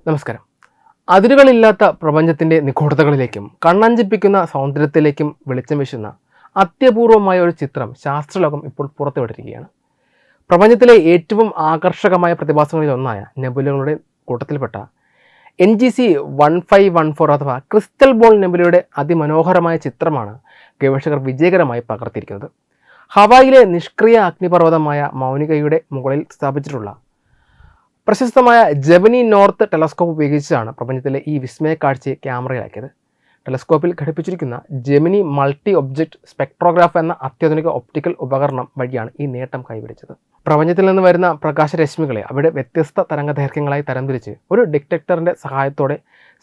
നമസ്കാരം. അതിരുകളില്ലാത്ത പ്രപഞ്ചത്തിൻ്റെ നിഗൂഢതകളിലേക്കും കണ്ണഞ്ചിപ്പിക്കുന്ന സൗന്ദര്യത്തിലേക്കും വെളിച്ചം വീശുന്ന അത്യപൂർവമായ ഒരു ചിത്രം ശാസ്ത്രലോകം ഇപ്പോൾ പുറത്തുവിട്ടിരിക്കുകയാണ്. പ്രപഞ്ചത്തിലെ ഏറ്റവും ആകർഷകമായ പ്രതിഭാസങ്ങളിലൊന്നായ നെബുലകളുടെ കൂട്ടത്തിൽപ്പെട്ട NGC 1514 അഥവാ ക്രിസ്റ്റൽ ബോൾ നെബുലയുടെ അതിമനോഹരമായ ചിത്രമാണ് ഗവേഷകർ വിജയകരമായി പകർത്തിയിരിക്കുന്നത്. ഹവായിലെ നിഷ്ക്രിയ അഗ്നിപർവ്വതമായ മൗനികയുടെ മുകളിൽ സ്ഥാപിച്ചിട്ടുള്ള പ്രശസ്തമായ ജെമിനി നോർത്ത് ടെലസ്കോപ്പ് ഉപയോഗിച്ചാണ് പ്രപഞ്ചത്തിലെ ഈ വിസ്മയ കാഴ്ചയെ ക്യാമറയിലാക്കിയത്. ടെലസ്കോപ്പിൽ ഘടിപ്പിച്ചിരിക്കുന്ന ജെമിനി മൾട്ടി ഒബ്ജക്റ്റ് സ്പെക്ട്രോഗ്രാഫ് എന്ന അത്യാധുനിക ഒപ്റ്റിക്കൽ ഉപകരണം വഴിയാണ് ഈ നേട്ടം കൈവരിച്ചത്. പ്രപഞ്ചത്തിൽ നിന്ന് വരുന്ന പ്രകാശരശ്മികളെ അവിടെ വ്യത്യസ്ത തരംഗദൈർഘ്യങ്ങളായി തരംതിരിച്ച് ഒരു ഡിറ്റക്ടറിൻ്റെ സഹായത്തോടെ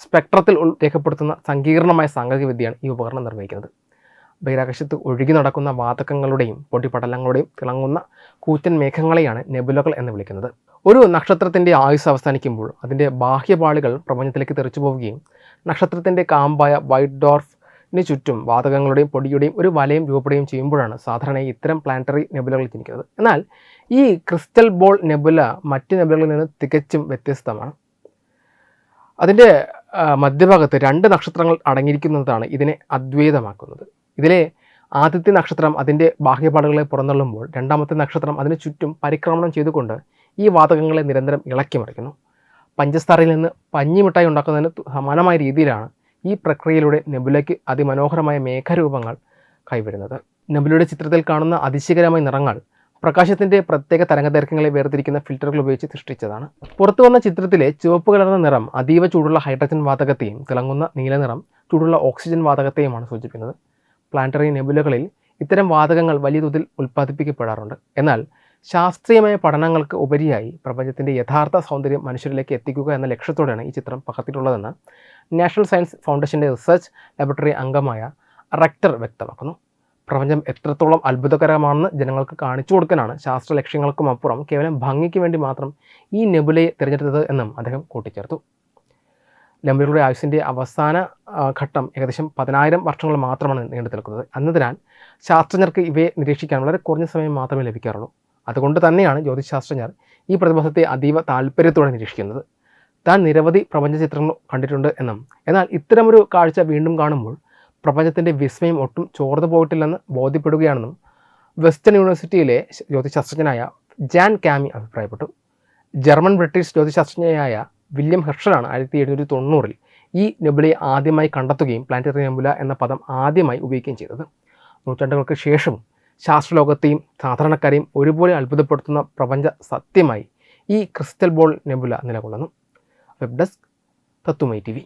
സ്പെക്ട്രത്തിൽ രേഖപ്പെടുത്തുന്ന സങ്കീർണമായ സാങ്കേതികവിദ്യയാണ് ഈ ഉപകരണം നിർവഹിക്കുന്നത്. ബഹിരാകാശത്ത് ഒഴുകി നടക്കുന്ന വാതകങ്ങളുടെയും പൊടിപടലങ്ങളുടെയും തിളങ്ങുന്ന കൂറ്റൻ മേഘങ്ങളെയാണ് നെബുലകൾ എന്ന് വിളിക്കുന്നത്. ഒരു നക്ഷത്രത്തിൻ്റെ ആയുസ് അവസാനിക്കുമ്പോൾ അതിൻ്റെ ബാഹ്യപാളികൾ പ്രപഞ്ചത്തിലേക്ക് തെറിച്ചു പോവുകയും നക്ഷത്രത്തിൻ്റെ കാമ്പായ വൈറ്റ് ഡോർഫിന് ചുറ്റും വാതകങ്ങളുടെയും പൊടിയുടെയും ഒരു വലയം രൂപപ്പെടുകയും ചെയ്യുമ്പോഴാണ് സാധാരണയായി ഇത്തരം പ്ലാനറ്ററി നെബുലകൾ ജനിക്കുന്നത്. എന്നാൽ ഈ ക്രിസ്റ്റൽ ബോൾ നെബുല മറ്റ് നെബുലകളിൽ നിന്ന് തികച്ചും വ്യത്യസ്തമാണ്. അതിൻ്റെ മധ്യഭാഗത്ത് 2 നക്ഷത്രങ്ങൾ അടങ്ങിയിരിക്കുന്നതാണ് ഇതിനെ അദ്വൈതമാക്കുന്നത്. ഇതിലെ ആദ്യത്തെ നക്ഷത്രം അതിൻ്റെ ബാഹ്യപാടുകളെ പുറന്തള്ളുമ്പോൾ രണ്ടാമത്തെ നക്ഷത്രം അതിന് ചുറ്റും പരിക്രമണം ചെയ്തുകൊണ്ട് ഈ വാതകങ്ങളെ നിരന്തരം ഇളക്കി മറിക്കുന്നു. പഞ്ചസാരയിൽ നിന്ന് പഞ്ഞിമിഠായി ഉണ്ടാക്കുന്നതിന് സമാനമായ രീതിയിലാണ് ഈ പ്രക്രിയയിലൂടെ നെബുലയ്ക്ക് അതിമനോഹരമായ മേഘരൂപങ്ങൾ കൈവരുന്നത്. നെബുലയുടെ ചിത്രത്തിൽ കാണുന്ന അതിശയകരമായ നിറങ്ങൾ പ്രകാശത്തിൻ്റെ പ്രത്യേക തരംഗദൈർഘ്യങ്ങളെ വേർതിരിക്കുന്ന ഫിൽറ്ററുകൾ ഉപയോഗിച്ച് സൃഷ്ടിച്ചതാണ്. പുറത്തു വന്ന ചിത്രത്തിലെ ചുവപ്പ് കലർന്ന നിറം അതീവ ചൂടുള്ള ഹൈഡ്രജൻ വാതകത്തെയും തിളങ്ങുന്ന നീലനിറം ചൂടുള്ള ഓക്സിജൻ വാതകത്തെയുമാണ് സൂചിപ്പിക്കുന്നത്. പ്ലാനറ്ററി നെബുലകളിൽ ഇത്തരം വാതകങ്ങൾ വലിയ തോതിൽ ഉൽപ്പാദിപ്പിക്കപ്പെടാറുണ്ട്. എന്നാൽ ശാസ്ത്രീയമായ പഠനങ്ങൾക്ക് ഉപരിയായി പ്രപഞ്ചത്തിൻ്റെ യഥാർത്ഥ സൗന്ദര്യം മനുഷ്യരിലേക്ക് എത്തിക്കുക എന്ന ലക്ഷ്യത്തോടെയാണ് ഈ ചിത്രം പകർത്തിയിട്ടുള്ളതെന്ന് നാഷണൽ സയൻസ് ഫൗണ്ടേഷൻ്റെ റിസർച്ച് ലബോറട്ടറി അംഗമായ റെക്ടർ വ്യക്തമാക്കുന്നു. പ്രപഞ്ചം എത്രത്തോളം അത്ഭുതകരമാണെന്ന് ജനങ്ങൾക്ക് കാണിച്ചു കൊടുക്കാനാണ് ശാസ്ത്ര ലക്ഷ്യങ്ങൾക്കുമപ്പുറം കേവലം ഭംഗിക്ക് വേണ്ടി മാത്രം ഈ നെബുലയെ തിരഞ്ഞെടുത്തത് എന്നും അദ്ദേഹം കൂട്ടിച്ചേർത്തു. നെബുലയുടെ ആയുസിൻ്റെ അവസാന ഘട്ടം ഏകദേശം 10,000 വർഷങ്ങൾ മാത്രമാണ് നീണ്ടു നിൽക്കുന്നത്. എന്നതിനാൽ ശാസ്ത്രജ്ഞർക്ക് ഇവയെ നിരീക്ഷിക്കാൻ വളരെ കുറഞ്ഞ സമയം മാത്രമേ ലഭിക്കാറുള്ളൂ. അതുകൊണ്ട് തന്നെയാണ് ജ്യോതിശാസ്ത്രജ്ഞർ ഈ പ്രതിഭാസത്തെ അതീവ താല്പര്യത്തോടെ നിരീക്ഷിക്കുന്നത്. താൻ നിരവധി പ്രപഞ്ച ചിത്രങ്ങൾ കണ്ടിട്ടുണ്ട് എന്നും എന്നാൽ ഇത്തരമൊരു കാഴ്ച വീണ്ടും കാണുമ്പോൾ പ്രപഞ്ചത്തിൻ്റെ വിസ്മയം ഒട്ടും ചോർന്നു പോയിട്ടില്ലെന്ന് ബോധ്യപ്പെടുകയാണെന്നും വെസ്റ്റേൺ യൂണിവേഴ്സിറ്റിയിലെ ജ്യോതിശാസ്ത്രജ്ഞനായ ജാൻ കാമി അഭിപ്രായപ്പെട്ടു. ജർമ്മൻ ബ്രിട്ടീഷ് ജ്യോതിശാസ്ത്രജ്ഞയായ വില്യം ഹെർഷലാണ് 1790 ഈ നെബുലയെ ആദ്യമായി കണ്ടെത്തുകയും പ്ലാനറ്ററി നെബുല എന്ന പദം ആദ്യമായി ഉപയോഗിക്കുകയും ചെയ്തത്. നൂറ്റാണ്ടുകൾക്ക് ശേഷവും ശാസ്ത്രലോകത്തെയും സാധാരണക്കാരെയും ഒരുപോലെ അത്ഭുതപ്പെടുത്തുന്ന പ്രപഞ്ച സത്യമായി ഈ ക്രിസ്റ്റൽ ബോൾ നെബുല നിലകൊള്ളുന്നു. വെബ് ഡെസ്ക് തത്തുമൈ TV.